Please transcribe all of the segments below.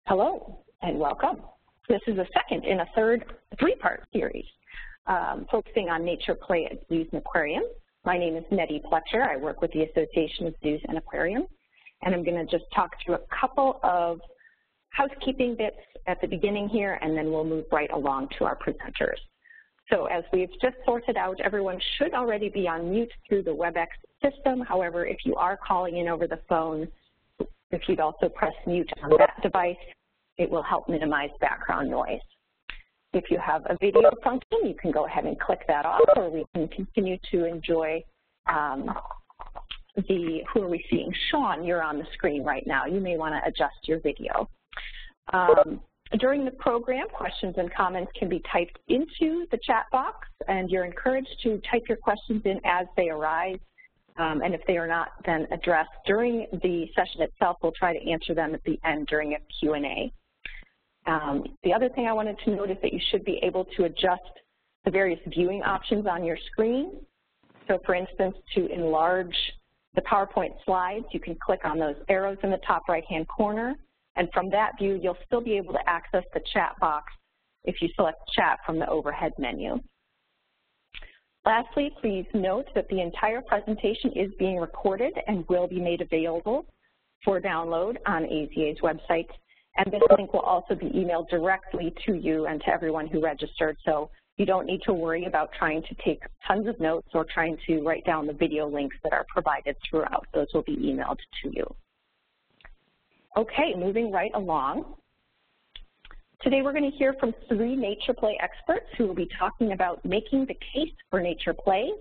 Hello and welcome. This is the second in a three-part series focusing on nature play at zoos and aquariums. My name is Nettie Pletcher. I work with the Association of Zoos and Aquariums, and I'm going to just talk through a couple of housekeeping bits at the beginning here, and then we'll move right along to our presenters. So as we've just sorted out, everyone should already be on mute through the WebEx system. However, if you are calling in over the phone, if you'd also press mute on that device, it will help minimize background noise. If you have a video function, you can go ahead and click that off, or we can continue to enjoy who are we seeing? Sean, you're on the screen right now. You may want to adjust your video. During the program, questions and comments can be typed into the chat box, and you're encouraged to type your questions in as they arise. And if they are not then addressed during the session itself, we'll try to answer them at the end during a Q&A. The other thing I wanted to note is that you should be able to adjust the various viewing options on your screen. So for instance, to enlarge the PowerPoint slides, you can click on those arrows in the top right-hand corner. And from that view, you'll still be able to access the chat box if you select chat from the overhead menu. Lastly, please note that the entire presentation is being recorded and will be made available for download on AZA's website. And this link will also be emailed directly to you and to everyone who registered. So you don't need to worry about trying to take tons of notes or trying to write down the video links that are provided throughout. Those will be emailed to you. Okay, moving right along. Today we're going to hear from 3 nature play experts who will be talking about making the case for nature play.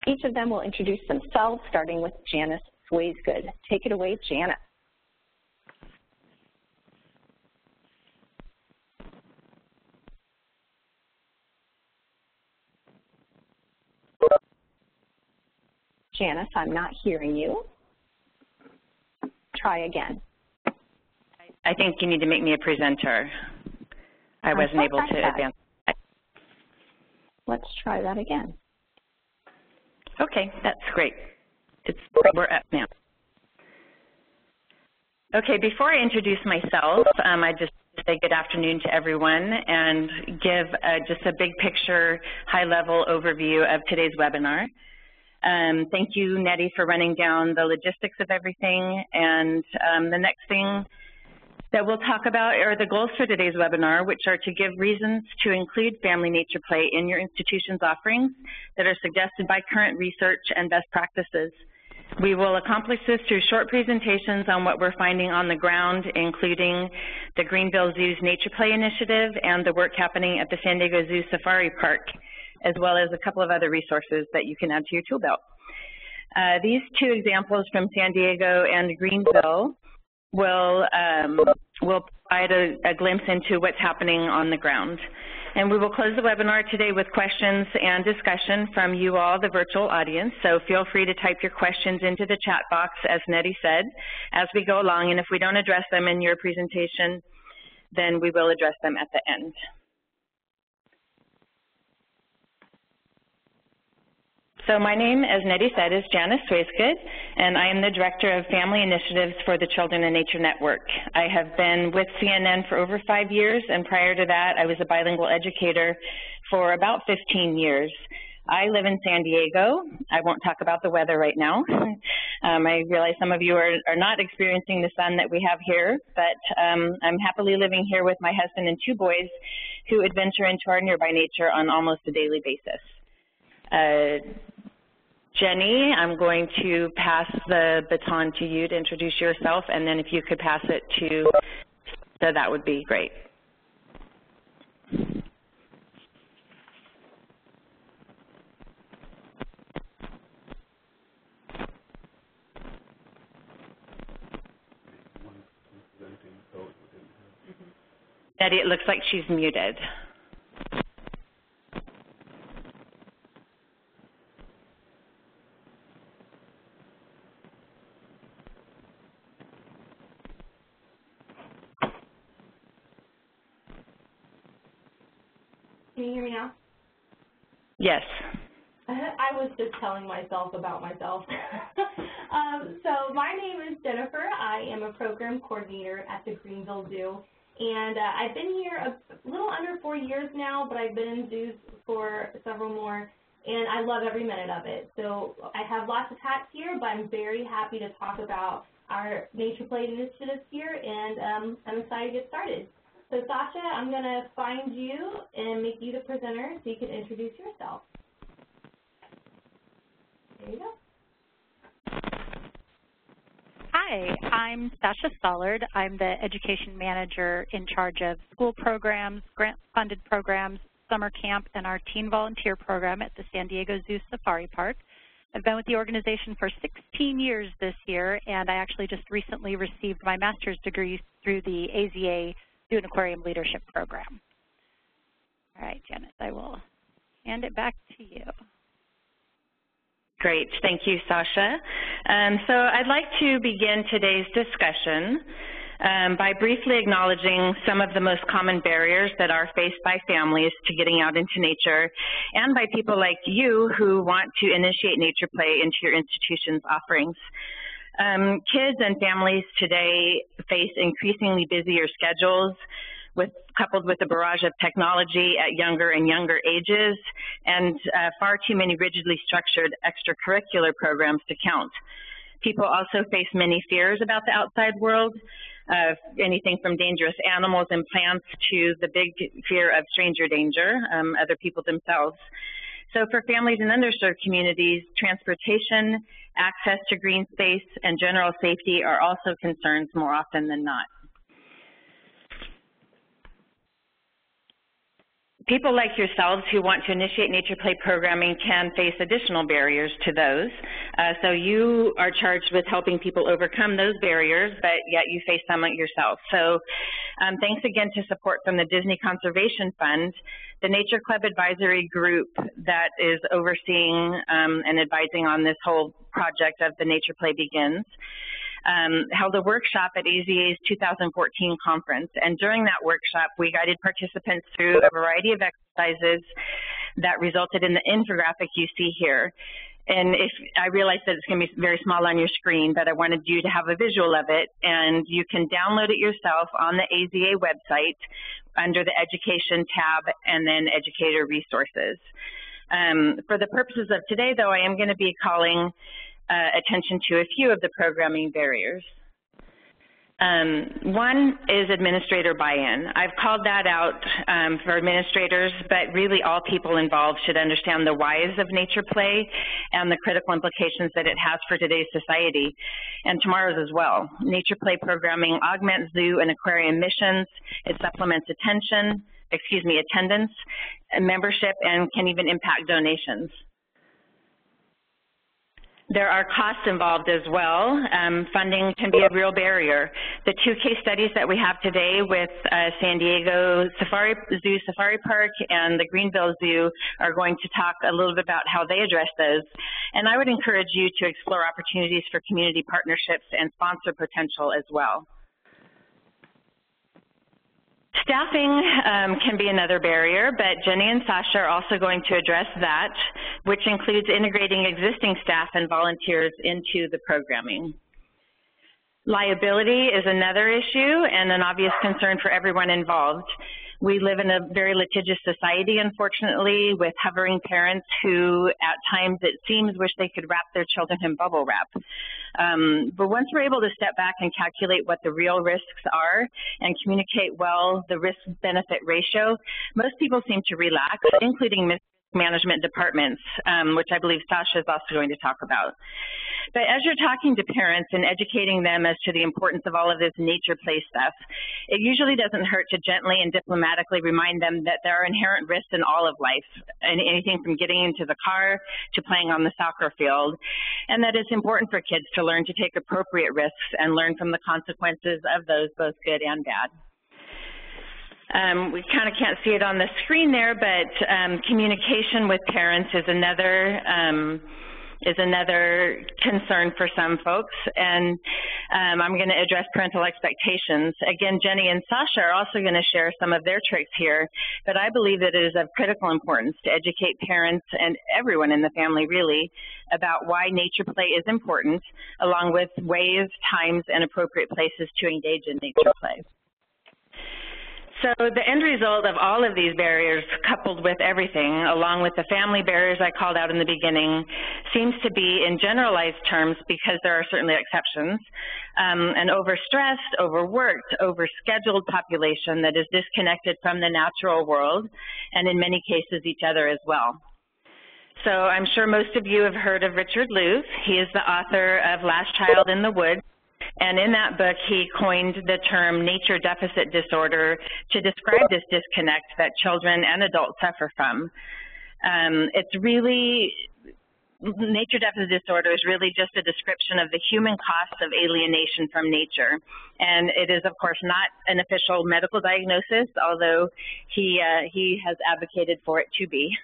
Each of them will introduce themselves, starting with Janice Swaisgood. Take it away, Janice. Janice, I'm not hearing you. Try again. I think you need to make me a presenter. I wasn't able to advance. Let's try that again. Okay, that's great. We're up now. Okay, before I introduce myself, I just say good afternoon to everyone and give just a big picture, high-level overview of today's webinar. Thank you, Nettie, for running down the logistics of everything. And the next thing that we'll talk about are the goals for today's webinar, which are to give reasons to include family nature play in your institution's offerings that are suggested by current research and best practices. We will accomplish this through short presentations on what we're finding on the ground, including the Greenville Zoo's Nature Play Initiative and the work happening at the San Diego Zoo Safari Park, as well as a couple of other resources that you can add to your tool belt. These 2 examples from San Diego and Greenville will provide a glimpse into what's happening on the ground. And we will close the webinar today with questions and discussion from you all, the virtual audience. So feel free to type your questions into the chat box, as Nettie said, as we go along. And if we don't address them in your presentation, then we will address them at the end. So my name, as Nettie said, is Janice Swaisgood, and I am the Director of Family Initiatives for the Children in Nature Network. I have been with CNN for over 5 years, and prior to that, I was a bilingual educator for about 15 years. I live in San Diego. I won't talk about the weather right now. I realize some of you are not experiencing the sun that we have here, but I'm happily living here with my husband and 2 boys who adventure into our nearby nature on almost a daily basis. Jenny, I'm going to pass the baton to you to introduce yourself, and then if you could pass it to, so that would be great. Nettie, it looks like she's muted. Can you hear me now? Yes. I was just telling myself about myself. So my name is Jennifer. I am a program coordinator at the Greenville Zoo. And I've been here a little under 4 years now, but I've been in zoos for several more, and I love every minute of it. So I have lots of hats here, but I'm very happy to talk about our Nature Play initiatives here, and I'm excited to get started. So Sasha, I'm going to find you and make you the presenter so you can introduce yourself. There you go. Hi, I'm Sasha Stollard. I'm the education manager in charge of school programs, grant-funded programs, summer camp, and our teen volunteer program at the San Diego Zoo Safari Park. I've been with the organization for 16 years this year, and I actually just recently received my master's degree through the AZA Zoo and Aquarium Leadership Program. All right, Janet, I will hand it back to you. Great. Thank you, Sasha. So I'd like to begin today's discussion by briefly acknowledging some of the most common barriers that are faced by families to getting out into nature and by people like you who want to initiate nature play into your institution's offerings. Kids and families today face increasingly busier schedules, coupled with a barrage of technology at younger and younger ages, and far too many rigidly structured extracurricular programs to count. People also face many fears about the outside world, anything from dangerous animals and plants to the big fear of stranger danger, other people themselves. So for families in underserved communities, transportation, access to green space, and general safety are also concerns more often than not. People like yourselves who want to initiate nature play programming can face additional barriers to those. So you are charged with helping people overcome those barriers, but yet you face some yourself. So thanks again to support from the Disney Conservation Fund, the Nature Club Advisory Group that is overseeing and advising on this whole project of the Nature Play Begins, held a workshop at AZA's 2014 conference. And during that workshop, we guided participants through a variety of exercises that resulted in the infographic you see here. And I realize that it's going to be very small on your screen, but I wanted you to have a visual of it. And you can download it yourself on the AZA website under the Education tab and then Educator Resources. For the purposes of today, though, I am going to be calling attention to a few of the programming barriers. One is administrator buy-in. I've called that out for administrators, but really all people involved should understand the whys of nature play and the critical implications that it has for today's society and tomorrow's as well. Nature play programming augments zoo and aquarium missions. It supplements attendance, and membership, and can even impact donations. There are costs involved as well. Funding can be a real barrier. The two case studies that we have today with San Diego Zoo Safari Park and the Greenville Zoo are going to talk a little bit about how they address those. And I would encourage you to explore opportunities for community partnerships and sponsor potential as well. Staffing can be another barrier, but Jenny and Sasha are also going to address that, which includes integrating existing staff and volunteers into the programming. Liability is another issue and an obvious concern for everyone involved. We live in a very litigious society, unfortunately, with hovering parents who, at times, it seems, wish they could wrap their children in bubble wrap. But once we're able to step back and calculate what the real risks are and communicate well the risk-benefit ratio, most people seem to relax, including management departments, which I believe Sasha is also going to talk about. But as you're talking to parents and educating them as to the importance of all of this nature play stuff, it usually doesn't hurt to gently and diplomatically remind them that there are inherent risks in all of life, and anything from getting into the car to playing on the soccer field, and that it's important for kids to learn to take appropriate risks and learn from the consequences of those, both good and bad. We kind of can't see it on the screen there, but communication with parents is another is another concern for some folks, and I'm going to address parental expectations. Again, Jenny and Sasha are also going to share some of their tricks here, but I believe that it is of critical importance to educate parents and everyone in the family, really, about why nature play is important, along with ways, times, and appropriate places to engage in nature play. So the end result of all of these barriers, coupled with everything, along with the family barriers I called out in the beginning, seems to be, in generalized terms, because there are certainly exceptions, an overstressed, overworked, overscheduled population that is disconnected from the natural world, and in many cases each other as well. So I'm sure most of you have heard of Richard Louv. He is the author of Last Child in the Woods. And in that book, he coined the term nature deficit disorder to describe this disconnect that children and adults suffer from. It's really, nature deficit disorder is really just a description of the human cost of alienation from nature. And it is, of course, not an official medical diagnosis, although he has advocated for it to be.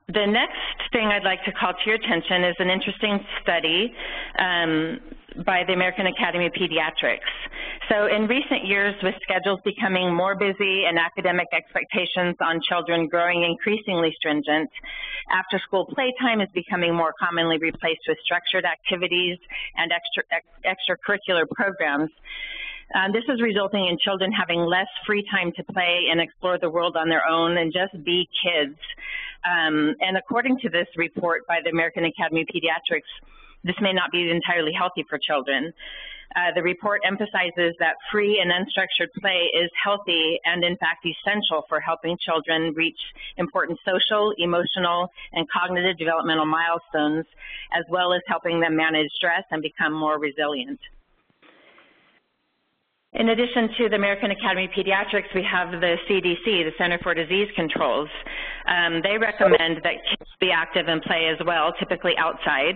The next thing I'd like to call to your attention is an interesting study by the American Academy of Pediatrics. So in recent years, with schedules becoming more busy and academic expectations on children growing increasingly stringent, after-school playtime is becoming more commonly replaced with structured activities and extracurricular programs. This is resulting in children having less free time to play and explore the world on their own and just be kids. And according to this report by the American Academy of Pediatrics, this may not be entirely healthy for children. The report emphasizes that free and unstructured play is healthy and, in fact, essential for helping children reach important social, emotional, and cognitive developmental milestones, as well as helping them manage stress and become more resilient. In addition to the American Academy of Pediatrics, we have the CDC, the Center for Disease Controls. They recommend that kids be active and play as well, typically outside.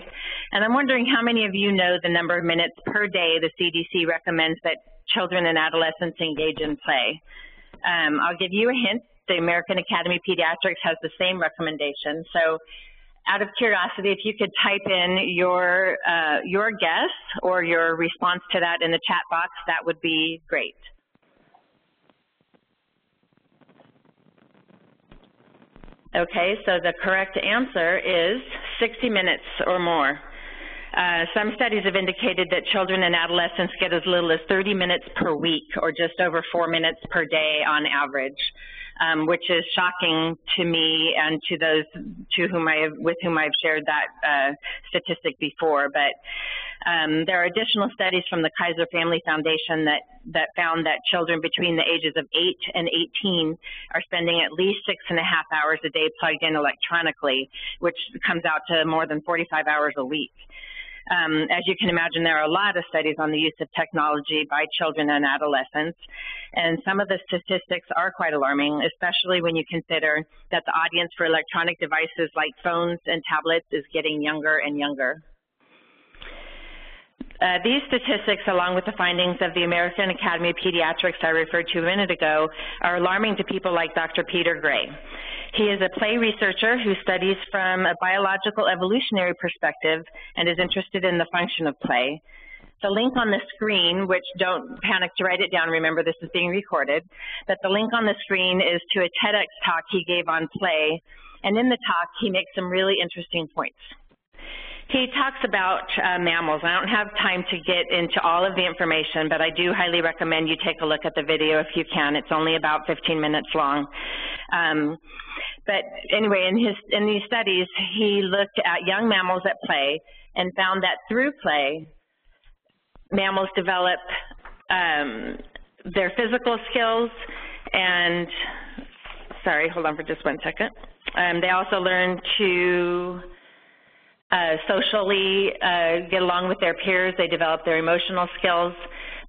And I'm wondering how many of you know the number of minutes per day the CDC recommends that children and adolescents engage in play. I'll give you a hint. The American Academy of Pediatrics has the same recommendation. So out of curiosity, if you could type in your guess or your response to that in the chat box, that would be great. Okay, so the correct answer is 60 minutes or more. Some studies have indicated that children and adolescents get as little as 30 minutes per week, or just over 4 minutes per day on average. Which is shocking to me and to those with whom I've shared that statistic before. But there are additional studies from the Kaiser Family Foundation that found that children between the ages of 8 and 18 are spending at least 6.5 hours a day plugged in electronically, which comes out to more than 45 hours a week. As you can imagine, there are a lot of studies on the use of technology by children and adolescents, and some of the statistics are quite alarming, especially when you consider that the audience for electronic devices like phones and tablets is getting younger and younger. These statistics, along with the findings of the American Academy of Pediatrics I referred to a minute ago, are alarming to people like Dr. Peter Gray. He is a play researcher who studies from a biological evolutionary perspective and is interested in the function of play. The link on the screen, which don't panic to write it down, remember this is being recorded, but the link on the screen is to a TEDx talk he gave on play, and in the talk he makes some really interesting points. He talks about mammals. I don't have time to get into all of the information, but I do highly recommend you take a look at the video if you can. It's only about 15 minutes long. But anyway, in these studies, he looked at young mammals at play and found that through play, mammals develop their physical skills and, sorry, hold on for just 1 second. They also learn to socially get along with their peers. They develop their emotional skills.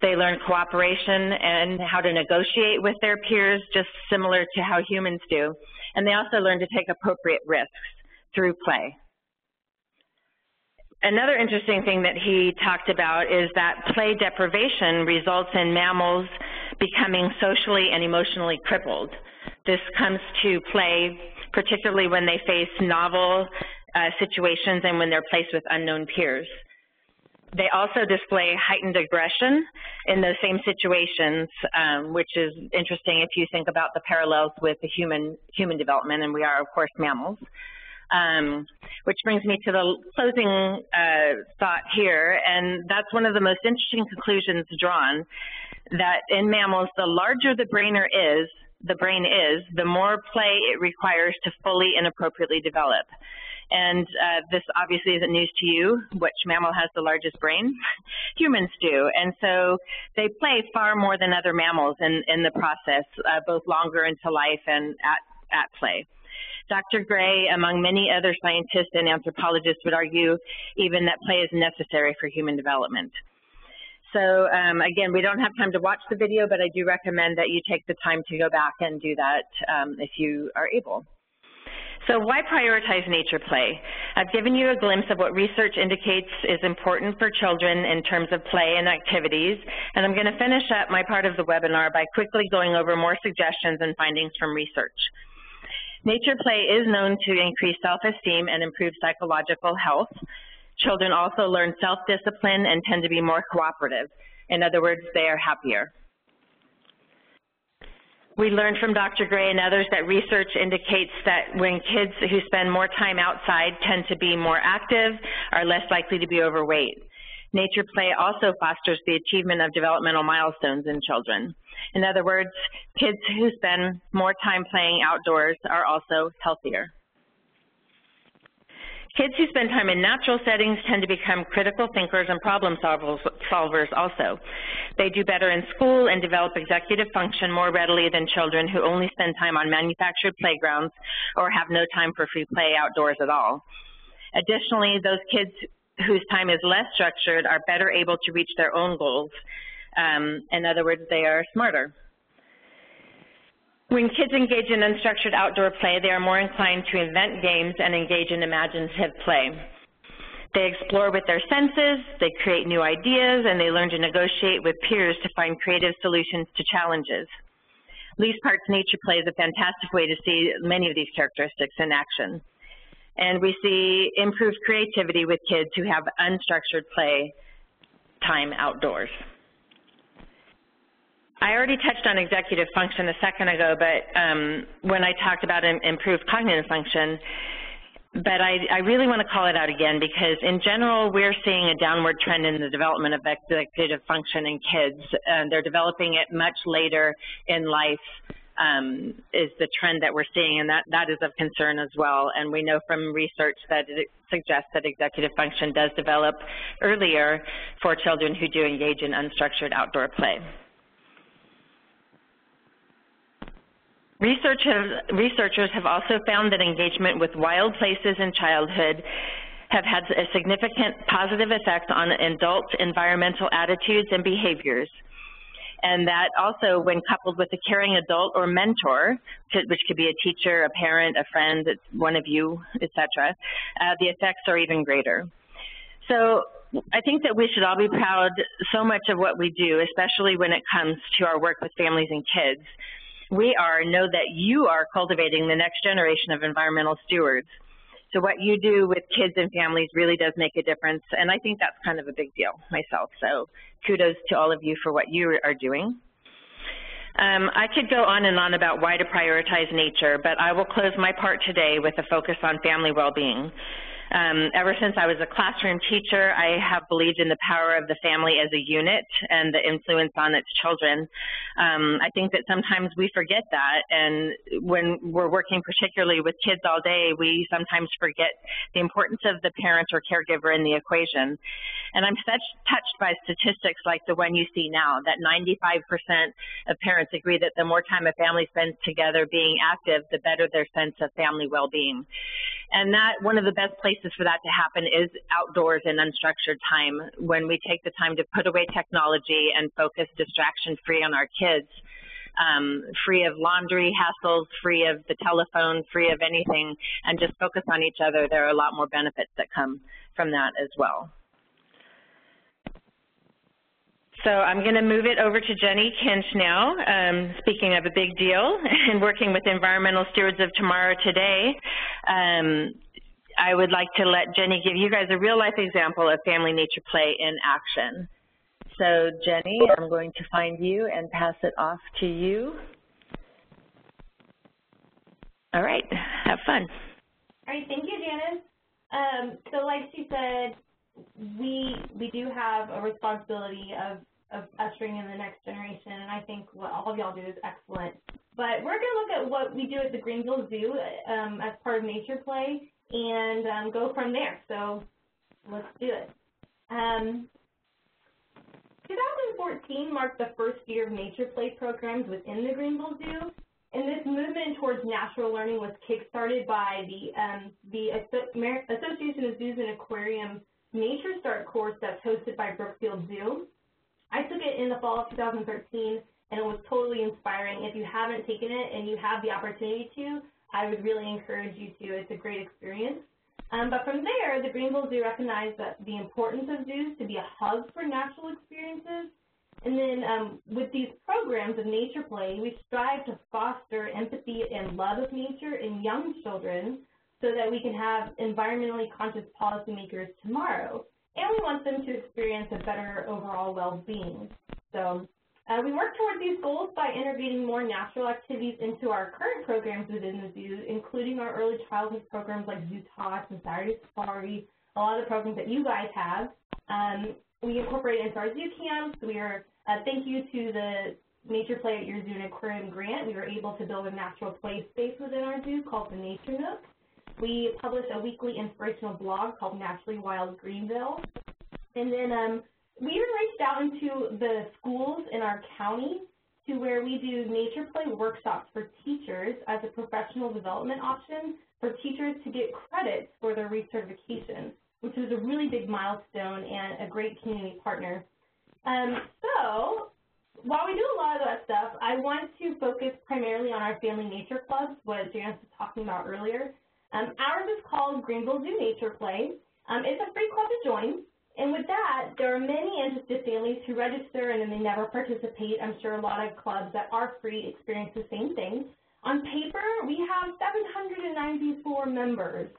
They learn cooperation and how to negotiate with their peers, just similar to how humans do. And they also learn to take appropriate risks through play. Another interesting thing that he talked about is that play deprivation results in mammals becoming socially and emotionally crippled. This comes to play particularly when they face novel situations and when they're placed with unknown peers. They also display heightened aggression in those same situations, which is interesting if you think about the parallels with the human development, and we are, of course, mammals. Which brings me to the closing thought here, and that's one of the most interesting conclusions drawn, that in mammals, the larger the brain is, the more play it requires to fully and appropriately develop. And this obviously isn't news to you. Which mammal has the largest brain? Humans do. And so they play far more than other mammals in the process, both longer into life and at play. Dr. Gray, among many other scientists and anthropologists, would argue even that play is necessary for human development. So again, we don't have time to watch the video, but I do recommend that you take the time to go back and do that if you are able. So why prioritize nature play? I've given you a glimpse of what research indicates is important for children in terms of play and activities, and I'm going to finish up my part of the webinar by quickly going over more suggestions and findings from research. Nature play is known to increase self-esteem and improve psychological health. Children also learn self-discipline and tend to be more cooperative. In other words, they are happier. We learned from Dr. Gray and others that research indicates that when kids who spend more time outside tend to be more active, are less likely to be overweight. Nature play also fosters the achievement of developmental milestones in children. In other words, kids who spend more time playing outdoors are also healthier. Kids who spend time in natural settings tend to become critical thinkers and problem solvers also. They do better in school and develop executive function more readily than children who only spend time on manufactured playgrounds or have no time for free play outdoors at all. Additionally, those kids whose time is less structured are better able to reach their own goals. In other words, they are smarter. When kids engage in unstructured outdoor play, they are more inclined to invent games and engage in imaginative play. They explore with their senses, they create new ideas, and they learn to negotiate with peers to find creative solutions to challenges. Least Park's nature play is a fantastic way to see many of these characteristics in action. And we see improved creativity with kids who have unstructured play time outdoors. I already touched on executive function a second ago, but when I talked about improved cognitive function, but I really want to call it out again because in general, we're seeing a downward trend in the development of executive function in kids. They're developing it much later in life is the trend that we're seeing, and that is of concern as well. And we know from research that it suggests that executive function does develop earlier for children who do engage in unstructured outdoor play. Researchers have also found that engagement with wild places in childhood have had a significant positive effect on adult environmental attitudes and behaviors. And that also, when coupled with a caring adult or mentor, which could be a teacher, a parent, a friend, one of you, etc., the effects are even greater. So I think that we should all be proud so much of what we do, especially when it comes to our work with families and kids. We know that you are cultivating the next generation of environmental stewards. So what you do with kids and families really does make a difference, and I think that's kind of a big deal myself. So kudos to all of you for what you are doing. I could go on and on about why to prioritize nature, but I will close my part today with a focus on family well-being. Ever since I was a classroom teacher, I have believed in the power of the family as a unit and the influence on its children. I think that sometimes we forget that, and when we're working particularly with kids all day, we sometimes forget the importance of the parent or caregiver in the equation. And I'm touched by statistics like the one you see now, that 95% of parents agree that the more time a family spends together being active, the better their sense of family well-being. And that one of the best places for that to happen is outdoors in unstructured time, when we take the time to put away technology and focus distraction-free on our kids, free of laundry hassles, free of the telephone, free of anything, and just focus on each other. There are a lot more benefits that come from that as well. So I'm going to move it over to Jenny Kinch now. Speaking of a big deal and working with Environmental Stewards of Tomorrow today, I would like to let Jenny give you guys a real-life example of family nature play in action. So Jenny, I'm going to find you and pass it off to you. All right, have fun. All right, thank you, Janice. So like she said, we do have a responsibility of ushering in the next generation, and I think what all of y'all do is excellent. But we're going to look at what we do at the Greenville Zoo as part of Nature Play and go from there. So let's do it. 2014 marked the first year of Nature Play programs within the Greenville Zoo, and this movement towards natural learning was kickstarted by the Association of Zoos and Aquariums Nature Start course that's hosted by Brookfield Zoo. I took it in the fall of 2013, and it was totally inspiring. If you haven't taken it and you have the opportunity to, I would really encourage you to. It's a great experience. But from there, the Greenville Zoo recognized that the importance of zoos to be a hub for natural experiences. And then with these programs of nature play, we strive to foster empathy and love of nature in young children so that we can have environmentally conscious policymakers tomorrow. And we want them to experience a better overall well-being. So we work toward these goals by integrating more natural activities into our current programs within the zoo, including our early childhood programs like Zoo Tots and Saturday Safari, a lot of the programs that you guys have. We incorporate into our zoo camps. We are, thank you to the Nature Play at Your Zoo and Aquarium grant, we were able to build a natural play space within our zoo called the Nature Nook. We publish a weekly inspirational blog called Naturally Wild Greenville. And then we even reached out into the schools in our county to where we do nature play workshops for teachers as a professional development option for teachers to get credit for their recertification, which was a really big milestone and a great community partner. So while we do a lot of that stuff, I want to focus primarily on our family nature clubs, what Janice was talking about earlier. Ours is called Greenville Zoo Nature Play. It's a free club to join. And with that, there are many interested families who register and then they never participate. I'm sure a lot of clubs that are free experience the same thing. On paper, we have 794 members,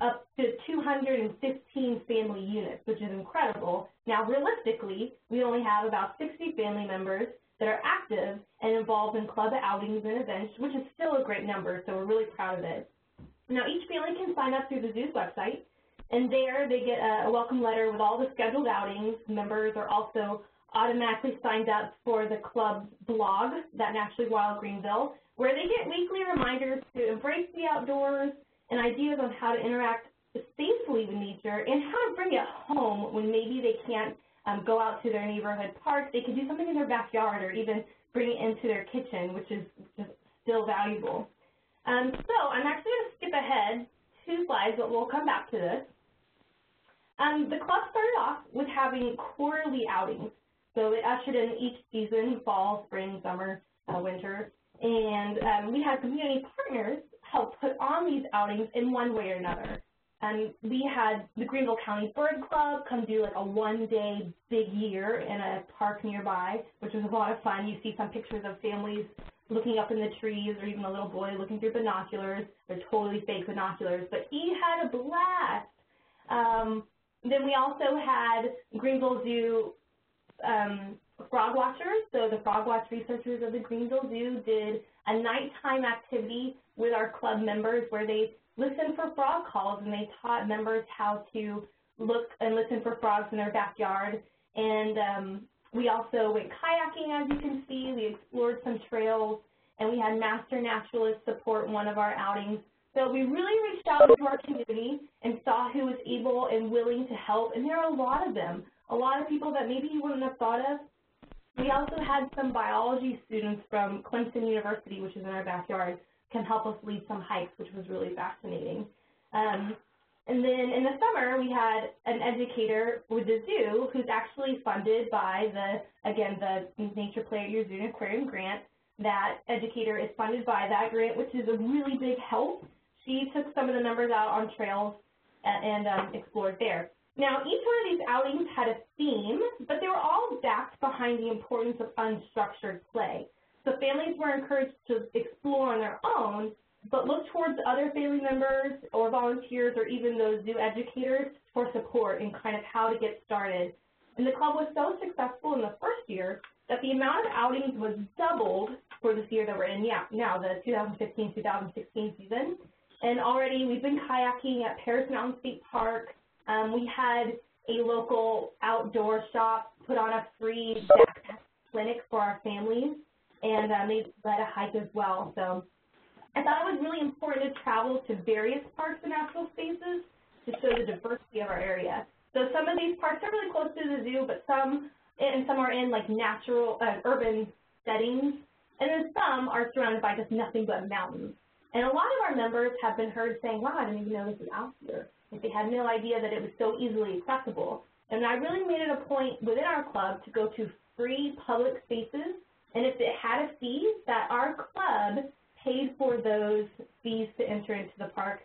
up to 215 family units, which is incredible. Now, realistically, we only have about 60 family members that are active and involved in club outings and events, which is still a great number, so we're really proud of it. Now, each family can sign up through the zoo's website, and there they get a welcome letter with all the scheduled outings. Members are also automatically signed up for the club's blog, that Naturally Wild Greenville, where they get weekly reminders to embrace the outdoors and ideas on how to interact safely with nature and how to bring it home when maybe they can't go out to their neighborhood park. They can do something in their backyard or even bring it into their kitchen, which is just still valuable. So I'm actually going to skip ahead 2 slides, but we'll come back to this. The club started off with having quarterly outings. So it ushered in each season, fall, spring, summer, winter. And we had community partners help put on these outings in one way or another. We had the Greenville County Bird Club come do like a 1-day big year in a park nearby, which was a lot of fun. You see some pictures of families looking up in the trees, or even a little boy looking through binoculars. They're totally fake binoculars, but he had a blast. Then we also had Greenville Zoo frog watchers. So the frog watch researchers of the Greenville Zoo did a nighttime activity with our club members where they listened for frog calls, and they taught members how to look and listen for frogs in their backyard. And we also went kayaking, as you can see. We explored some trails, and we had master naturalists support one of our outings. So we really reached out into our community and saw who was able and willing to help, and there are a lot of them, a lot of people that maybe you wouldn't have thought of. We also had some biology students from Clemson University, which is in our backyard, can help us lead some hikes, which was really fascinating. And then in the summer, we had an educator with the zoo who's actually funded by the Nature Play at Your Zoo and Aquarium grant. That educator is funded by that grant, which is a really big help. She took some of the members out on trails and explored there. Now, each one of these outings had a theme, but they were all backed behind the importance of unstructured play. So families were encouraged to explore on their own, but look towards other family members or volunteers or even those zoo educators for support in kind of how to get started. And the club was so successful in the first year that the amount of outings was doubled for this year that we're in now, the 2015-2016 season. And already we've been kayaking at Paris Mountain State Park. We had a local outdoor shop put on a free backpack clinic for our families, and they led a hike as well. So I thought it was really important to travel to various parks and natural spaces to show the diversity of our area. So some of these parks are really close to the zoo, but some are in like natural, urban settings, and then some are surrounded by just nothing but mountains. And a lot of our members have been heard saying, wow, I didn't even know this was out here. Like they had no idea that it was so easily accessible. And I really made it a point within our club to go to free public spaces, and if it had a fee, that our club paid for those fees to enter into the park,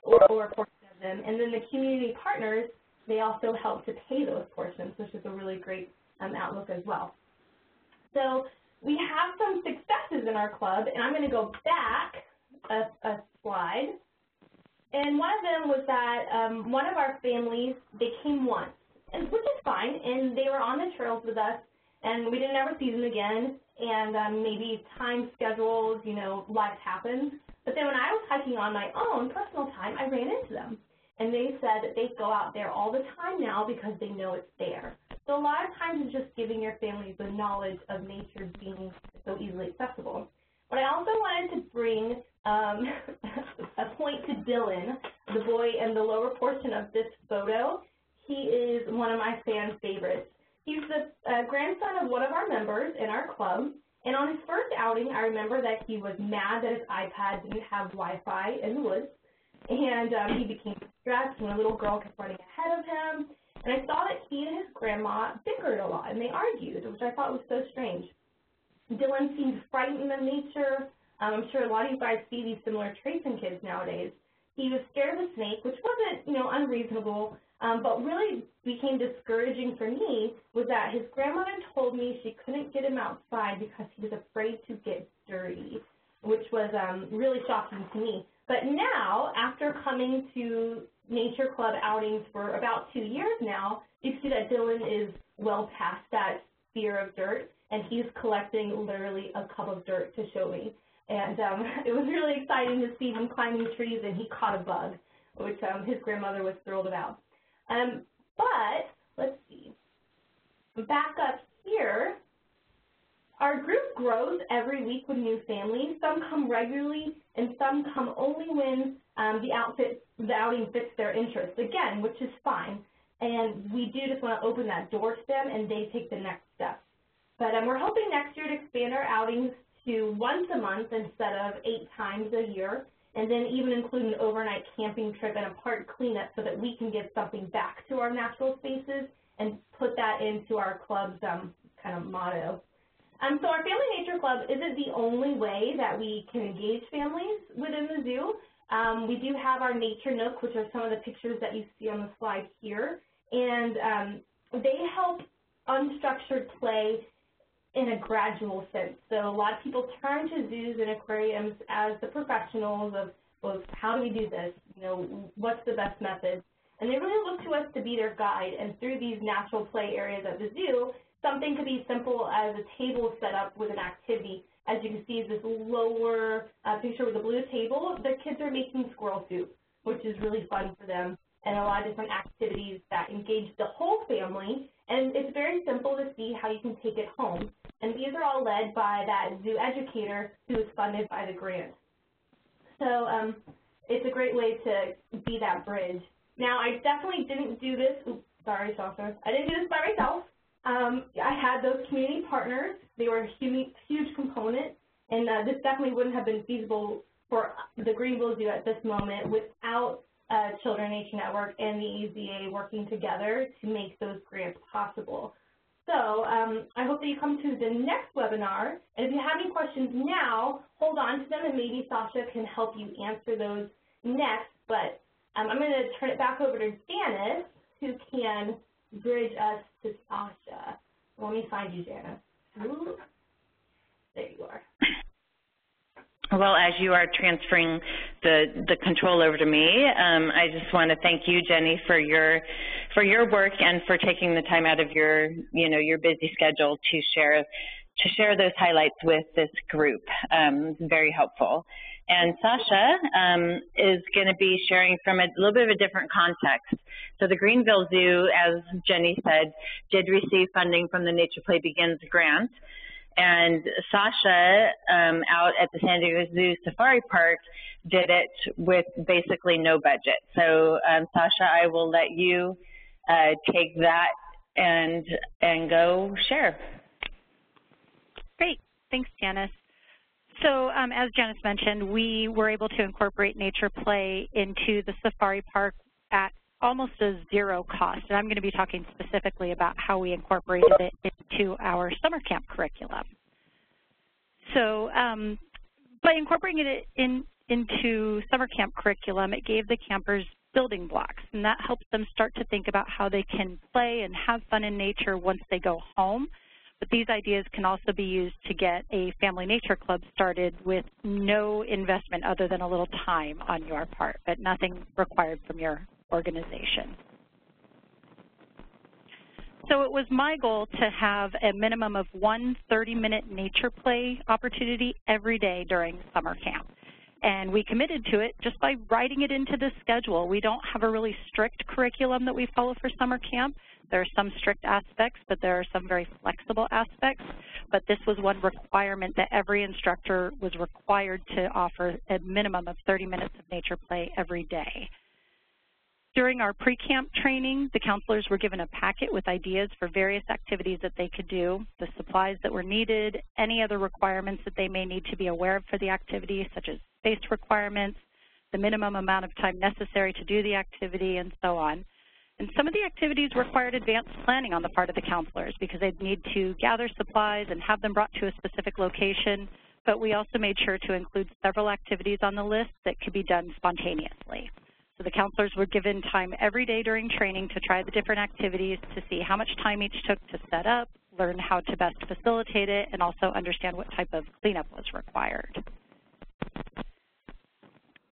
or a portion of them. And then the community partners, they also help to pay those portions, which is a really great outlook as well. So we have some successes in our club, and I'm going to go back a slide. And one of them was that one of our families, they came once, which is fine, and they were on the trails with us, and we didn't ever see them again, and maybe time schedules, you know, life happens. But then when I was hiking on my own personal time, I ran into them. And they said that they go out there all the time now because they know it's there. So a lot of times it's just giving your families the knowledge of nature being so easily accessible. But I also wanted to bring a point to Dylan, the boy in the lower portion of this photo. He is one of my fan favorites. He's the grandson of one of our members in our club. And on his first outing, I remember that he was mad that his iPad didn't have Wi-Fi in the woods. And he became stressed when a little girl kept running ahead of him. And I saw that he and his grandma bickered a lot, and they argued, which I thought was so strange. Dylan seemed frightened of nature. I'm sure a lot of you guys see these similar traits in kids nowadays. He was scared of a snake, which wasn't, you know, unreasonable, but really became discouraging for me was that his grandmother told me she couldn't get him outside because he was afraid to get dirty, which was really shocking to me. But now, after coming to Nature Club outings for about 2 years now, you can see that Dylan is well past that fear of dirt, and he's collecting literally a cup of dirt to show me. And it was really exciting to see him climbing trees, and he caught a bug, which his grandmother was thrilled about. But let's see. Back up here, our group grows every week with new families. Some come regularly, and some come only when the outing fits their interests, again, which is fine. And we do just want to open that door to them, and they take the next step. But we're hoping next year to expand our outings to once a month instead of 8 times a year, and then even include an overnight camping trip and a park cleanup so that we can give something back to our natural spaces and put that into our club's kind of motto. So our Family Nature Club isn't the only way that we can engage families within the zoo. We do have our Nature Nook, which are some of the pictures that you see on the slide here, and they help unstructured play in a gradual sense. So a lot of people turn to zoos and aquariums as the professionals of, well, how do we do this? You know, what's the best method? And they really look to us to be their guide. And through these natural play areas at the zoo, something could be simple as a table set up with an activity. As you can see, this lower picture with the blue table, the kids are making squirrel soup, which is really fun for them, and a lot of different activities that engage the whole family. And it's very simple to see how you can take it home. And these are all led by that zoo educator who is funded by the grant. So it's a great way to be that bridge. Now, I definitely didn't do this. Oops, sorry, Shasha. I didn't do this by myself. I had those community partners. They were a huge component, and this definitely wouldn't have been feasible for the Greenville Zoo at this moment without Children Nature Network and the EZA working together to make those grants possible. So I hope that you come to the next webinar, and if you have any questions now, hold on to them, and maybe Sasha can help you answer those next. But I'm going to turn it back over to Janice, who can bridge us to Sasha. Let me find you, Janice. Ooh. There you are. Well, as you are transferring the control over to me, I just want to thank you, Jenny, for your work and for taking the time out of your busy schedule to share those highlights with this group. Very helpful. And Sasha is going to be sharing from a little bit of a different context. So the Greenville Zoo, as Jenny said, did receive funding from the Nature Play Begins grant. And Sasha, out at the San Diego Zoo Safari Park, did it with basically no budget. So Sasha, I will let you take that and go share. Great, thanks, Janice. So as Janice mentioned, we were able to incorporate Nature Play into the Safari Park at almost a zero cost. And I'm going to be talking specifically about how we incorporated it into our summer camp curriculum. So by incorporating it into summer camp curriculum, it gave the campers building blocks, and that helps them start to think about how they can play and have fun in nature once they go home. But these ideas can also be used to get a family nature club started with no investment other than a little time on your part, but nothing required from your organization. So it was my goal to have a minimum of one 30-minute nature play opportunity every day during summer camp. And we committed to it just by writing it into the schedule. We don't have a really strict curriculum that we follow for summer camp. There are some strict aspects, but there are some very flexible aspects. But this was one requirement that every instructor was required to offer a minimum of 30 minutes of nature play every day. During our pre-camp training, the counselors were given a packet with ideas for various activities that they could do, the supplies that were needed, any other requirements that they may need to be aware of for the activity, such as space requirements, the minimum amount of time necessary to do the activity, and so on. And some of the activities required advanced planning on the part of the counselors because they'd need to gather supplies and have them brought to a specific location, but we also made sure to include several activities on the list that could be done spontaneously. So the counselors were given time every day during training to try the different activities to see how much time each took to set up, learn how to best facilitate it, and also understand what type of cleanup was required.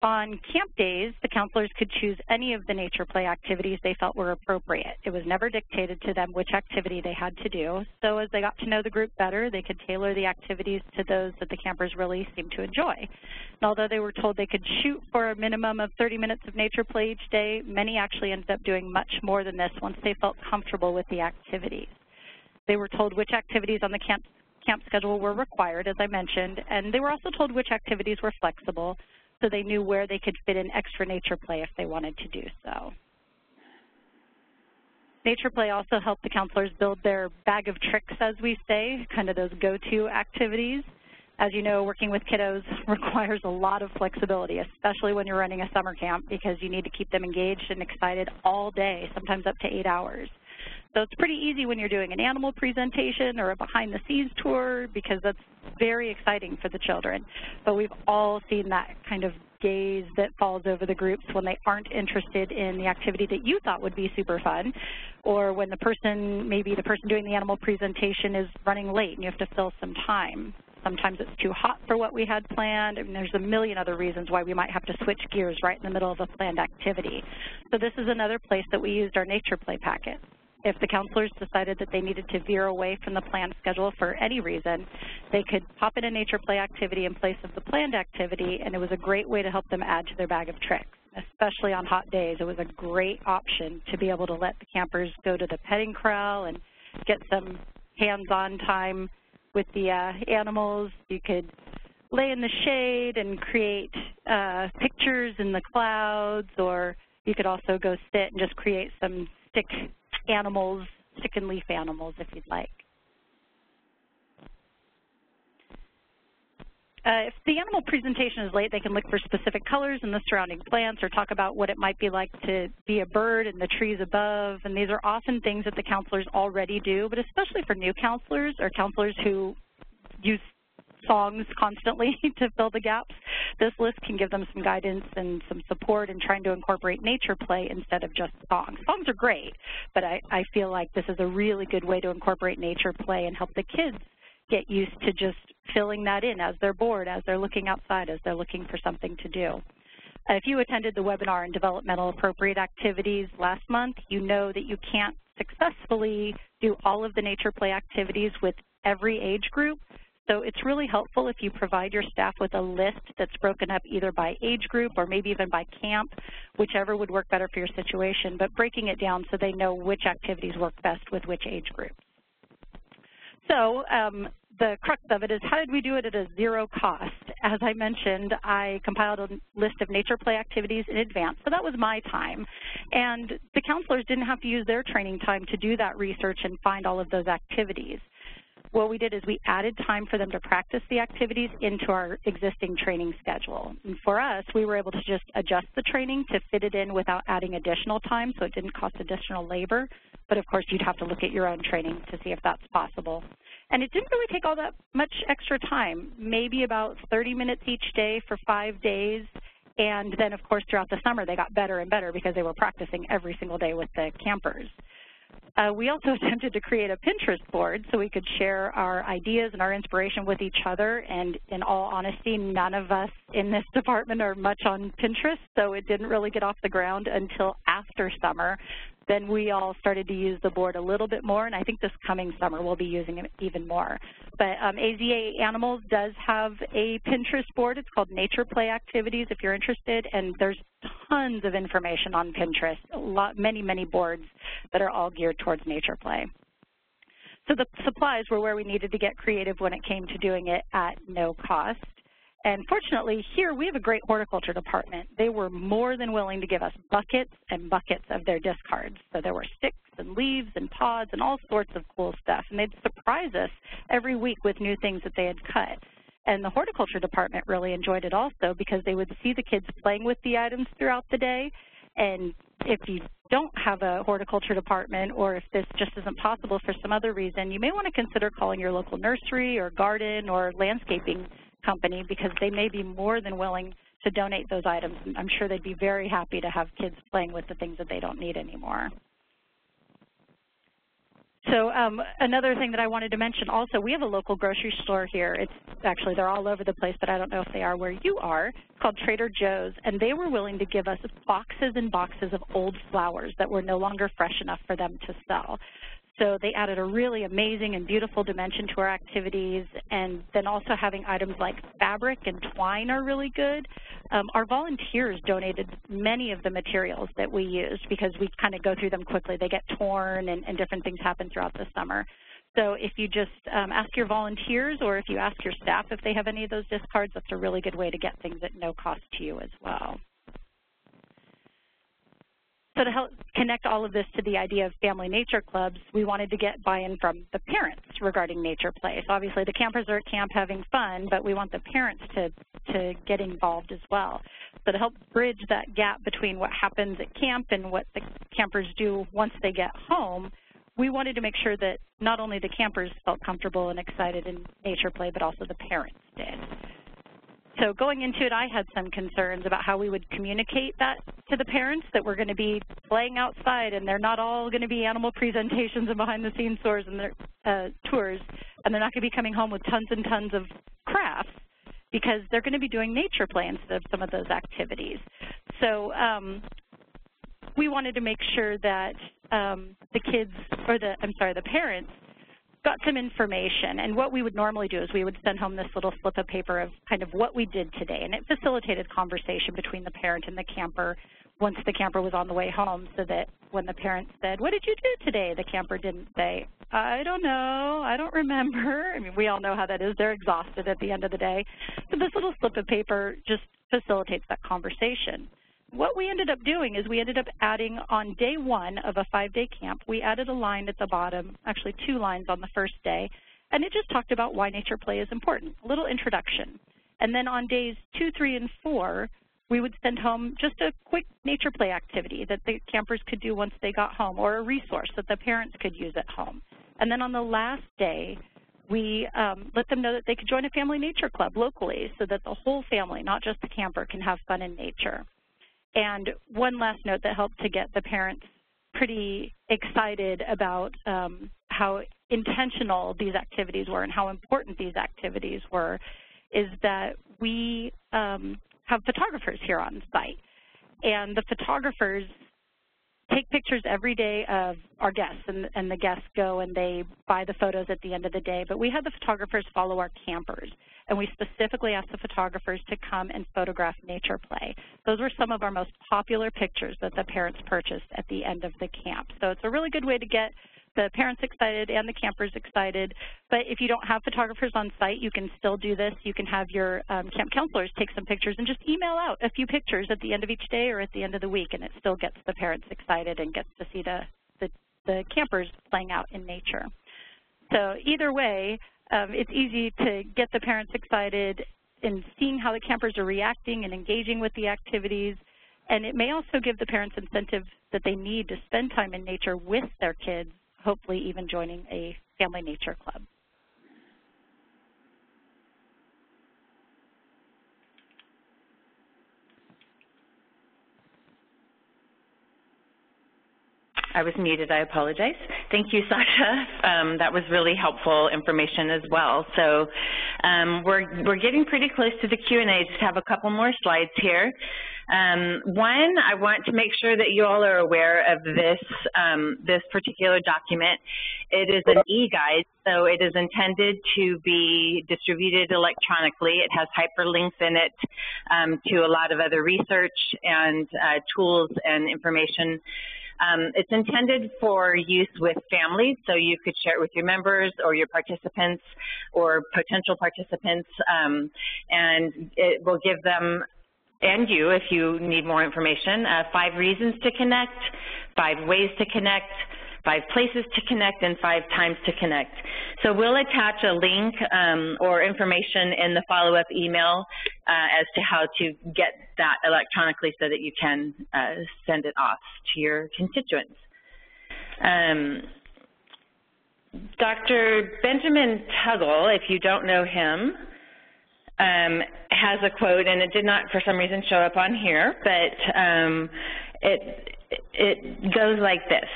On camp days, the counselors could choose any of the nature play activities they felt were appropriate. It was never dictated to them which activity they had to do. So as they got to know the group better, they could tailor the activities to those that the campers really seemed to enjoy. And although they were told they could shoot for a minimum of 30 minutes of nature play each day, many actually ended up doing much more than this once they felt comfortable with the activities. They were told which activities on the camp schedule were required, as I mentioned, and they were also told which activities were flexible, so they knew where they could fit in extra nature play if they wanted to do so. Nature play also helped the counselors build their bag of tricks, as we say, kind of those go-to activities. As you know, working with kiddos requires a lot of flexibility, especially when you're running a summer camp, because you need to keep them engaged and excited all day, sometimes up to 8 hours. So it's pretty easy when you're doing an animal presentation or a behind-the-scenes tour because that's very exciting for the children. But we've all seen that kind of gaze that falls over the groups when they aren't interested in the activity that you thought would be super fun, or when the person, maybe the person doing the animal presentation is running late and you have to fill some time. Sometimes it's too hot for what we had planned, and there's a million other reasons why we might have to switch gears right in the middle of a planned activity. So this is another place that we used our nature play packet. If the counselors decided that they needed to veer away from the planned schedule for any reason, they could pop in a nature play activity in place of the planned activity, and it was a great way to help them add to their bag of tricks. Especially on hot days, it was a great option to be able to let the campers go to the petting corral and get some hands-on time with the animals. You could lay in the shade and create pictures in the clouds, or you could also go sit and just create some stick and leaf animals if you'd like. If the animal presentation is late, they can look for specific colors in the surrounding plants or talk about what it might be like to be a bird in the trees above. And these are often things that the counselors already do, but especially for new counselors or counselors who use songs constantly to fill the gaps. this list can give them some guidance and some support in trying to incorporate nature play instead of just songs. Songs are great, but I feel like this is a really good way to incorporate nature play and help the kids get used to just filling that in as they're bored, as they're looking outside, as they're looking for something to do. If you attended the webinar on developmental appropriate activities last month, you know that you can't successfully do all of the nature play activities with every age group. So it's really helpful if you provide your staff with a list that's broken up either by age group or maybe even by camp, whichever would work better for your situation, but breaking it down so they know which activities work best with which age group. So the crux of it is, how did we do it at a zero cost? As I mentioned, I compiled a list of nature play activities in advance, so that was my time. And the counselors didn't have to use their training time to do that research and find all of those activities. What we did is we added time for them to practice the activities into our existing training schedule. And for us, we were able to just adjust the training to fit it in without adding additional time, so it didn't cost additional labor. But of course, you'd have to look at your own training to see if that's possible. And it didn't really take all that much extra time, maybe about 30 minutes each day for 5 days. And then, of course, throughout the summer, they got better and better because they were practicing every single day with the campers. We also attempted to create a Pinterest board so we could share our ideas and our inspiration with each other, and in all honesty, none of us in this department are much on Pinterest, so it didn't really get off the ground until after summer. Then we all started to use the board a little bit more, and I think this coming summer we'll be using it even more. But AZA Animals does have a Pinterest board. It's called Nature Play Activities if you're interested, and there's tons of information on Pinterest, many boards that are all geared towards nature play. So the supplies were where we needed to get creative when it came to doing it at no cost. And fortunately, here we have a great horticulture department. They were more than willing to give us buckets and buckets of their discards. So there were sticks and leaves and pods and all sorts of cool stuff. And they'd surprise us every week with new things that they had cut. And the horticulture department really enjoyed it also because they would see the kids playing with the items throughout the day. And if you don't have a horticulture department, or if this just isn't possible for some other reason, you may want to consider calling your local nursery or garden or landscaping company, because they may be more than willing to donate those items. I'm sure they'd be very happy to have kids playing with the things that they don't need anymore. So another thing that I wanted to mention also, we have a local grocery store here. It's actually, they're all over the place, but I don't know if they are where you are. It's called Trader Joe's, and they were willing to give us boxes and boxes of old flowers that were no longer fresh enough for them to sell. So they added a really amazing and beautiful dimension to our activities, and then also having items like fabric and twine are really good. Our volunteers donated many of the materials that we used because we kind of go through them quickly. They get torn and different things happen throughout the summer. So if you just ask your volunteers, or if you ask your staff if they have any of those discards, that's a really good way to get things at no cost to you as well. So to help connect all of this to the idea of family nature clubs, we wanted to get buy-in from the parents regarding nature play. So obviously the campers are at camp having fun, but we want the parents to get involved as well. So to help bridge that gap between what happens at camp and what the campers do once they get home, we wanted to make sure that not only the campers felt comfortable and excited in nature play, but also the parents did. So going into it, I had some concerns about how we would communicate that to the parents, that we're going to be playing outside and they're not all going to be animal presentations and behind-the-scenes tours, and they're not going to be coming home with tons and tons of crafts, because they're going to be doing nature play instead of some of those activities. So we wanted to make sure that the parents got some information. And what we would normally do is we would send home this little slip of paper of kind of what we did today, and it facilitated conversation between the parent and the camper once the camper was on the way home, so that when the parent said, "What did you do today?" the camper didn't say, "I don't know, I don't remember." I mean, we all know how that is. They're exhausted at the end of the day. So this little slip of paper just facilitates that conversation. What we ended up doing is we ended up adding, on day one of a 5-day camp, we added a line at the bottom, actually 2 lines on the first day, and it just talked about why nature play is important, a little introduction. And then on days 2, 3, and 4, we would send home just a quick nature play activity that the campers could do once they got home, or a resource that the parents could use at home. And then on the last day, we let them know that they could join a family nature club locally so that the whole family, not just the camper, can have fun in nature. And one last note that helped to get the parents pretty excited about how intentional these activities were and how important these activities were is that we have photographers here on site. And the photographers take pictures every day of our guests, and the guests go and they buy the photos at the end of the day. But we had the photographers follow our campers, and we specifically asked the photographers to come and photograph nature play. Those were some of our most popular pictures that the parents purchased at the end of the camp. So it's a really good way to get the parents excited and the campers excited. But if you don't have photographers on site, you can still do this. You can have your camp counselors take some pictures and just email out a few pictures at the end of each day or at the end of the week, and it still gets the parents excited and gets to see the campers playing out in nature. So either way, it's easy to get the parents excited in seeing how the campers are reacting and engaging with the activities. And it may also give the parents incentive that they need to spend time in nature with their kids, hopefully even joining a family nature club. I was muted, I apologize. Thank you, Sasha. That was really helpful information as well. So we're getting pretty close to the Q&A. Just have a couple more slides here. One, I want to make sure that you all are aware of this particular document. It is an e-guide, so it is intended to be distributed electronically. It has hyperlinks in it to a lot of other research and tools and information. It's intended for use with families, so you could share it with your members or your participants or potential participants, and it will give them and you, if you need more information, 5 reasons to connect, 5 ways to connect, 5 places to connect, and 5 times to connect. So we'll attach a link or information in the follow-up email as to how to get that electronically so that you can send it off to your constituents. Dr. Benjamin Tuggle, if you don't know him, has a quote, and it did not for some reason show up on here, but it goes like this.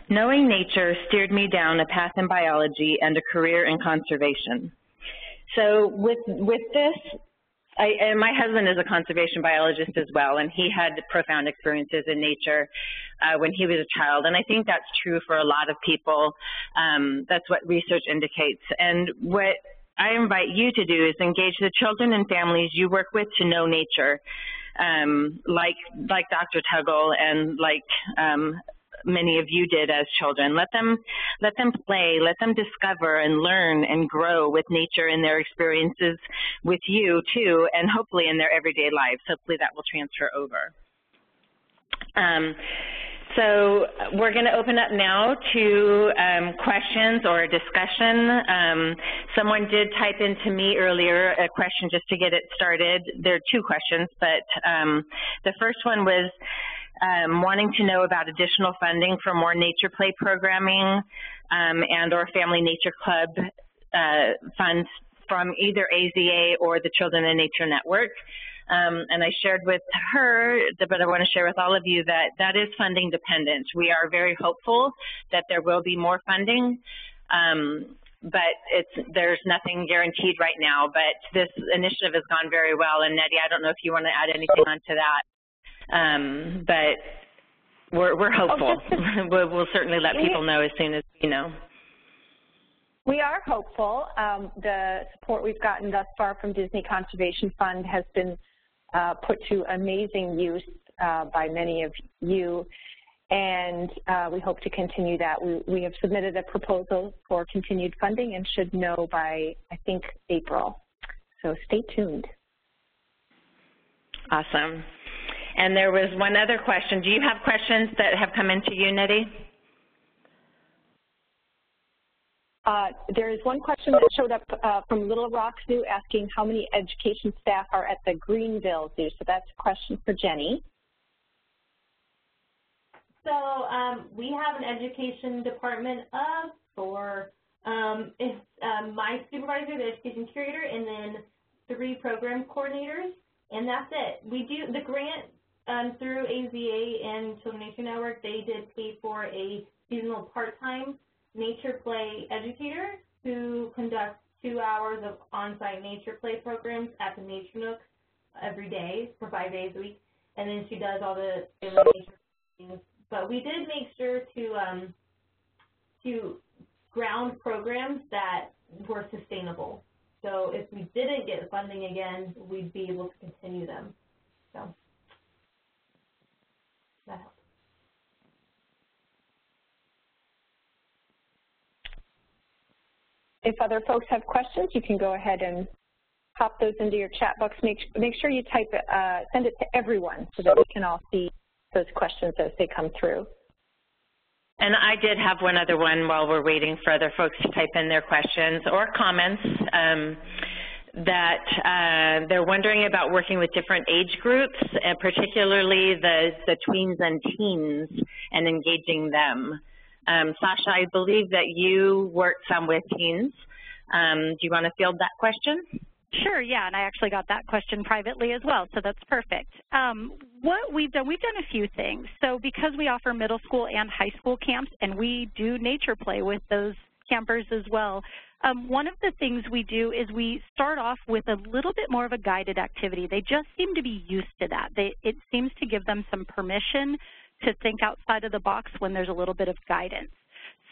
Knowing nature steered me down a path in biology and a career in conservation. So with this, and my husband is a conservation biologist as well, and he had profound experiences in nature when he was a child, and I think that's true for a lot of people. That's what research indicates. And what I invite you to do is engage the children and families you work with to know nature, like Dr. Tuggle and like many of you did as children. Let them play, let them discover and learn and grow with nature in their experiences with you too, and hopefully in their everyday lives. Hopefully that will transfer over. So we're going to open up now to questions or discussion. Someone did type into me earlier a question just to get it started. There are 2 questions, but the first one was wanting to know about additional funding for more nature play programming and or Family Nature Club funds from either AZA or the Children in Nature Network. And I shared with her, but I want to share with all of you that that is funding dependent. We are very hopeful that there will be more funding, but there's nothing guaranteed right now. But this initiative has gone very well. And Nettie, I don't know if you want to add anything onto that, but we're hopeful. We'll certainly let people know as soon as we know. We are hopeful. The support we've gotten thus far from Disney Conservation Fund has been put to amazing use by many of you, and we hope to continue that. We have submitted a proposal for continued funding and should know by, I think, April. So stay tuned. Awesome. And there was one other question. Do you have questions that have come into you, Nettie? There is one question that showed up from Little Rock Zoo asking how many education staff are at the Greenville Zoo. So that's a question for Jenny. So we have an education department of 4 It's my supervisor, the education curator, and then 3 program coordinators, and that's it. We do the grant through AZA and Children Nature Network. They did pay for a seasonal part-time nature play educator who conducts 2 hours of on-site nature play programs at the Nature Nook every day for 5 days a week, and then she does all the nature things. But we did make sure to ground programs that were sustainable. So if we didn't get funding again, we'd be able to continue them. So that helps. If other folks have questions, you can go ahead and pop those into your chat box. Make sure you type it, send it to everyone so that we can all see those questions as they come through. And I did have one other one while we're waiting for other folks to type in their questions or comments, that they're wondering about working with different age groups, and particularly the tweens and teens, and engaging them. Sasha, I believe that you work some with teens. Do you want to field that question? Sure, yeah, and I actually got that question privately as well, so that's perfect. What we've done a few things. So because we offer middle school and high school camps, and we do nature play with those campers as well, one of the things we do is we start off with a little bit more of a guided activity. They just seem to be used to that. It seems to give them some permission to think outside of the box when there's a little bit of guidance.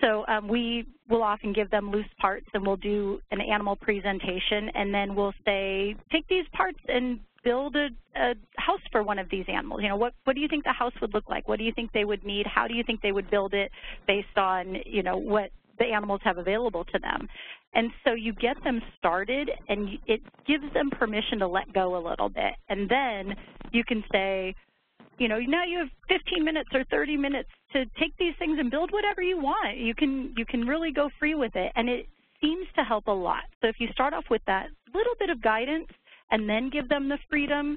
So we will often give them loose parts, and we'll do an animal presentation, and then we'll say, take these parts and build a house for one of these animals. You know, what do you think the house would look like? What do you think they would need? How do you think they would build it based on, you know, what the animals have available to them? And so you get them started, and it gives them permission to let go a little bit. And then you can say, you know, now you have 15 minutes or 30 minutes to take these things and build whatever you want. You can really go free with it, and it seems to help a lot. So if you start off with that little bit of guidance and then give them the freedom,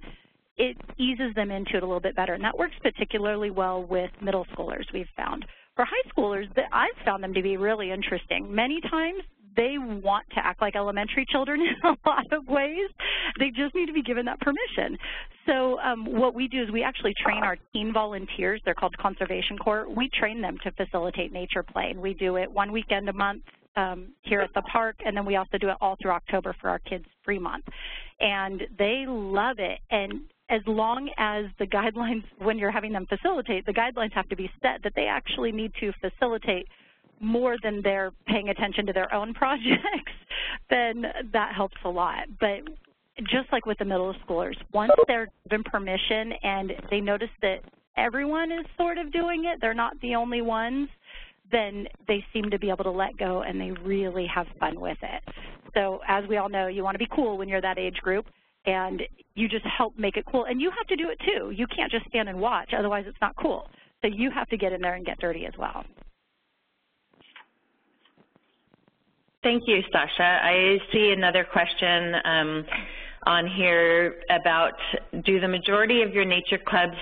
it eases them into it a little bit better, and that works particularly well with middle schoolers, we've found. For high schoolers, I've found them to be really interesting. Many times they want to act like elementary children in a lot of ways. They just need to be given that permission. So what we do is we actually train our teen volunteers. They're called Conservation Corps. We train them to facilitate nature play, and we do it one weekend a month here at the park, and then we also do it all through October for our Kids Free Month. And they love it. And as long as the guidelines, when you're having them facilitate, the guidelines have to be set that they actually need to facilitate more than they're paying attention to their own projects, then that helps a lot. But just like with the middle schoolers, once they're given permission and they notice that everyone is sort of doing it, they're not the only ones, then they seem to be able to let go and they really have fun with it. So as we all know, you want to be cool when you're that age group, and you just help make it cool. And you have to do it too. You can't just stand and watch, otherwise it's not cool. So you have to get in there and get dirty as well. Thank you, Sasha. I see another question on here about, do the majority of your nature clubs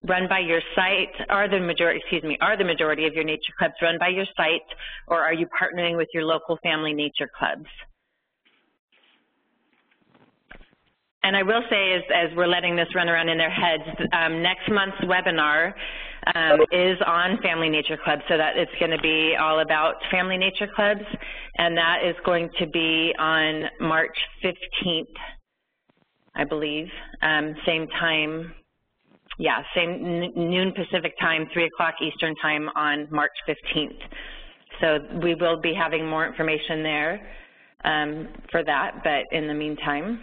run by your site? Are the majority of your nature clubs run by your site, or are you partnering with your local family nature clubs? And I will say, as we're letting this run around in their heads, next month's webinar is on family nature clubs, so that it's going to be all about family nature clubs, and that is going to be on March 15th, I believe, same time, yeah, same noon Pacific time, 3 o'clock Eastern time on March 15th. So we will be having more information there for that, but in the meantime,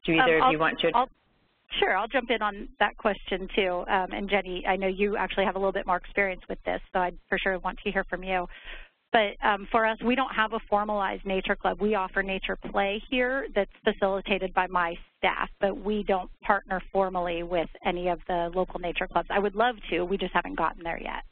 do either of you want to? Sure, I'll jump in on that question too. And Jenny, I know you actually have a little bit more experience with this, so I'd for sure want to hear from you. But for us, we don't have a formalized nature club. We offer nature play here that's facilitated by my staff, but we don't partner formally with any of the local nature clubs. I would love to, we just haven't gotten there yet.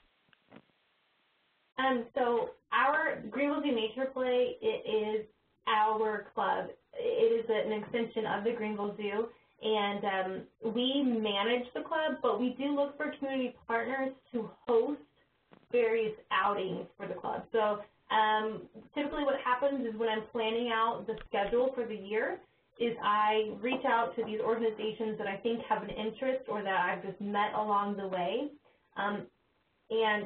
So our Greenville Zoo Nature Play, it is our club. It is an extension of the Greenville Zoo, and we manage the club, but we do look for community partners to host various outings for the club. So Typically what happens is when I'm planning out the schedule for the year is I reach out to these organizations that I think have an interest or that I've just met along the way. And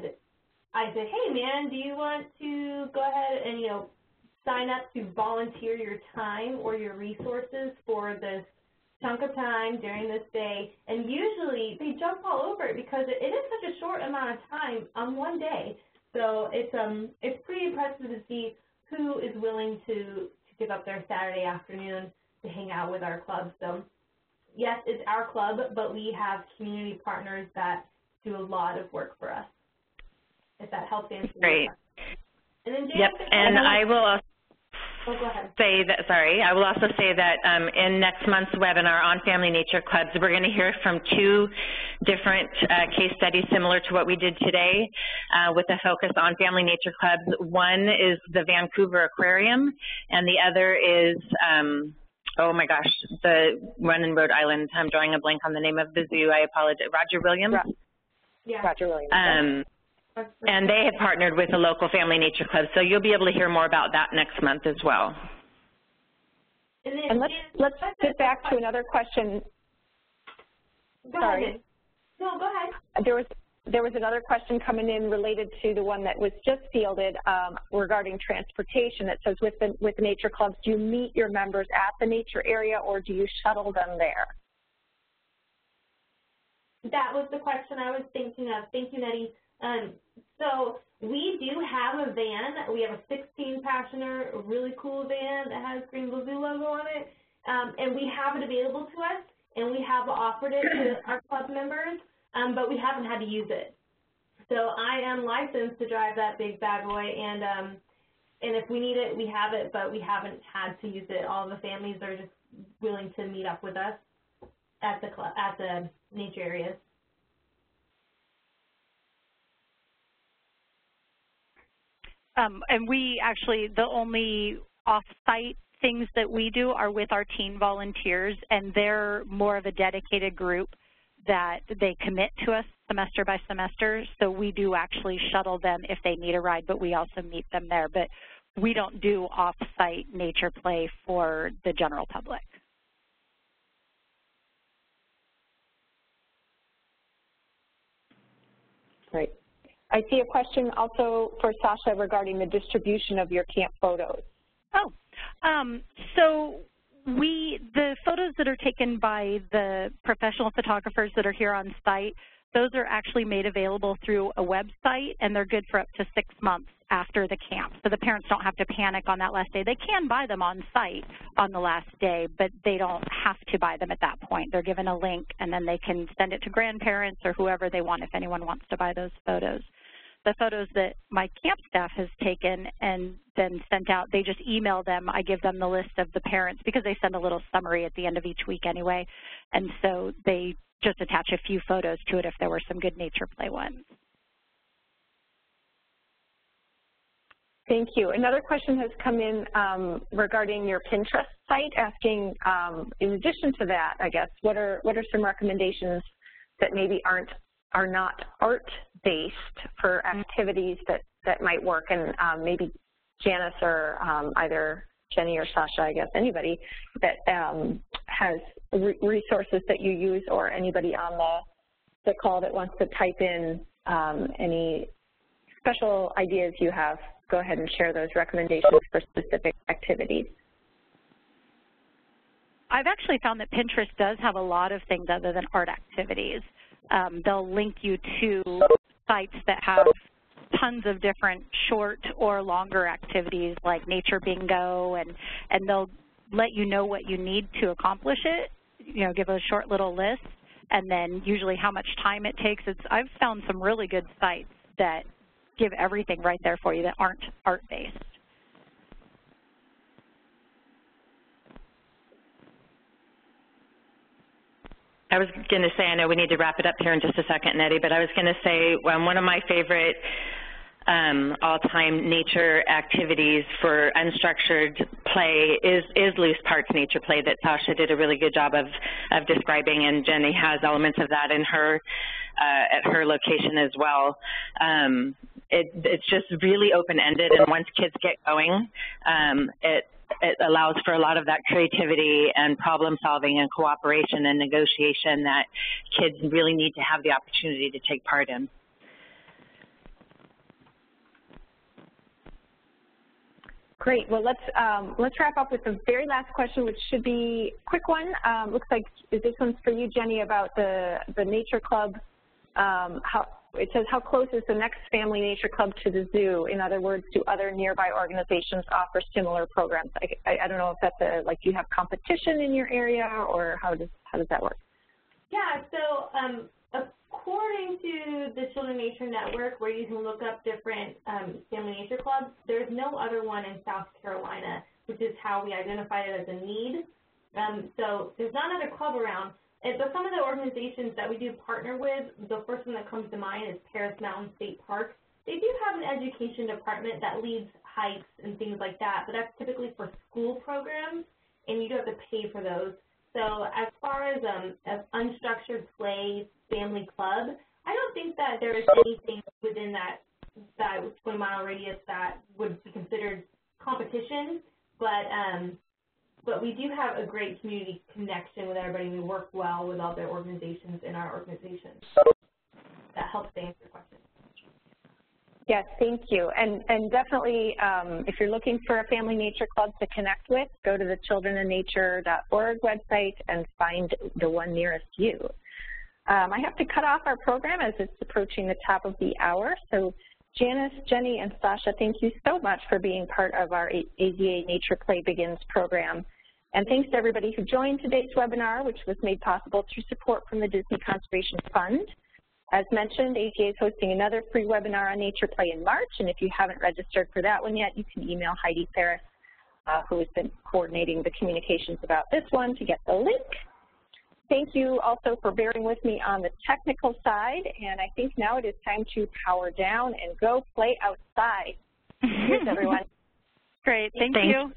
I say, hey, man, do you want to go ahead and, sign up to volunteer your time or your resources for this chunk of time during this day? And usually they jump all over it because it is such a short amount of time on one day. So it's pretty impressive to see who is willing to give up their Saturday afternoon to hang out with our club. So yes, it's our club, but we have community partners that do a lot of work for us, if that helps answer your question. And then yep, and I will also go ahead. I will also say that in next month's webinar on Family Nature Clubs, we're going to hear from two different case studies similar to what we did today with a focus on Family Nature Clubs. One is the Vancouver Aquarium, and the other is, oh my gosh, the one in Rhode Island. I'm drawing a blank on the name of the zoo. I apologize. Roger Williams? Yeah. Roger Williams. And they have partnered with a local Family Nature Club, so you'll be able to hear more about that next month as well. And let's get back to another question. Sorry. No, go ahead. There was another question coming in related to the one that was just fielded regarding transportation. It says with the nature clubs, do you meet your members at the nature area or do you shuttle them there? That was the question I was thinking of. Thank you, Nettie. So we do have a van. We have a 16-passenger, really cool van that has Greenville Zoo logo on it, and we have it available to us, and we have offered it to our club members, but we haven't had to use it. So I am licensed to drive that big bad boy, and if we need it, we have it, but we haven't had to use it. All the families are just willing to meet up with us at the nature areas. And we actually, the only off-site things that we do are with our teen volunteers, and they're more of a dedicated group that they commit to us semester by semester. So we do actually shuttle them if they need a ride, but we also meet them there. But we don't do off-site nature play for the general public. Great. I see a question also for Sasha regarding the distribution of your camp photos. Oh, so the photos that are taken by the professional photographers that are here on site, those are actually made available through a website, and they're good for up to 6 months after the camp. So the parents don't have to panic on that last day. They can buy them on site on the last day, but they don't have to buy them at that point. They're given a link, and then they can send it to grandparents or whoever they want if anyone wants to buy those photos. The photos that my camp staff has taken and then sent out, they just email them. I give them the list of the parents because they send a little summary at the end of each week anyway, and so they just attach a few photos to it if there were some good nature play ones. Thank you. Another question has come in regarding your Pinterest site, asking, in addition to that, I guess, what are some recommendations that maybe are not art-based for activities that might work, and maybe Janice or either Jenny or Sasha, I guess, anybody that has resources that you use, or anybody on the call that wants to type in any special ideas you have, go ahead and share those recommendations for specific activities. I've actually found that Pinterest does have a lot of things other than art activities. They'll link you to sites that have tons of different short or longer activities like Nature Bingo, and they'll let you know what you need to accomplish it, give a short little list, and then usually how much time it takes. I've found some really good sites that give everything right there for you that aren't art-based. I was going to say, I know we need to wrap it up here in just a second, Nettie, but I was going to say one of my favorite all-time nature activities for unstructured play is Loose Parts Nature Play that Sasha did a really good job of describing, and Jenny has elements of that in her at her location as well. it's just really open-ended, and once kids get going, it allows for a lot of that creativity and problem solving and cooperation and negotiation that kids really need to have the opportunity to take part in. Great. Well, let's wrap up with the very last question, which should be a quick one. Looks like this one's for you, Jenny, about the Nature Club. It says, how close is the next Family Nature Club to the zoo? In other words, do other nearby organizations offer similar programs? I don't know if that's like, do you have competition in your area, or how does that work? Yeah, so according to the Children Nature Network, where you can look up different Family Nature Clubs, there's no other one in South Carolina, which is how we identified it as a need. So there's not another club around. But some of the organizations that we do partner with, the first one that comes to mind is Paris Mountain State Park. They do have an education department that leads hikes and things like that, but that's typically for school programs, and you do have to pay for those. So as far as unstructured play family club, I don't think that there is anything within that 20-mile radius that would be considered competition, but we do have a great community connection with everybody. We work well with all the organizations in our organization. That helps to answer your question. Yes, thank you. And definitely, if you're looking for a Family Nature Club to connect with, go to the childrenandnature.org website and find the one nearest you. I have to cut off our program as it's approaching the top of the hour. So Janice, Jenny, and Sasha, thank you so much for being part of our AZA Nature Play Begins program. And thanks to everybody who joined today's webinar, which was made possible through support from the Disney Conservation Fund. As mentioned, AZA is hosting another free webinar on nature play in March, and if you haven't registered for that one yet, you can email Heidi Ferris, who has been coordinating the communications about this one, to get the link. Thank you also for bearing with me on the technical side, and I think now it is time to power down and go play outside. Cheers, everyone. Great. Thank you.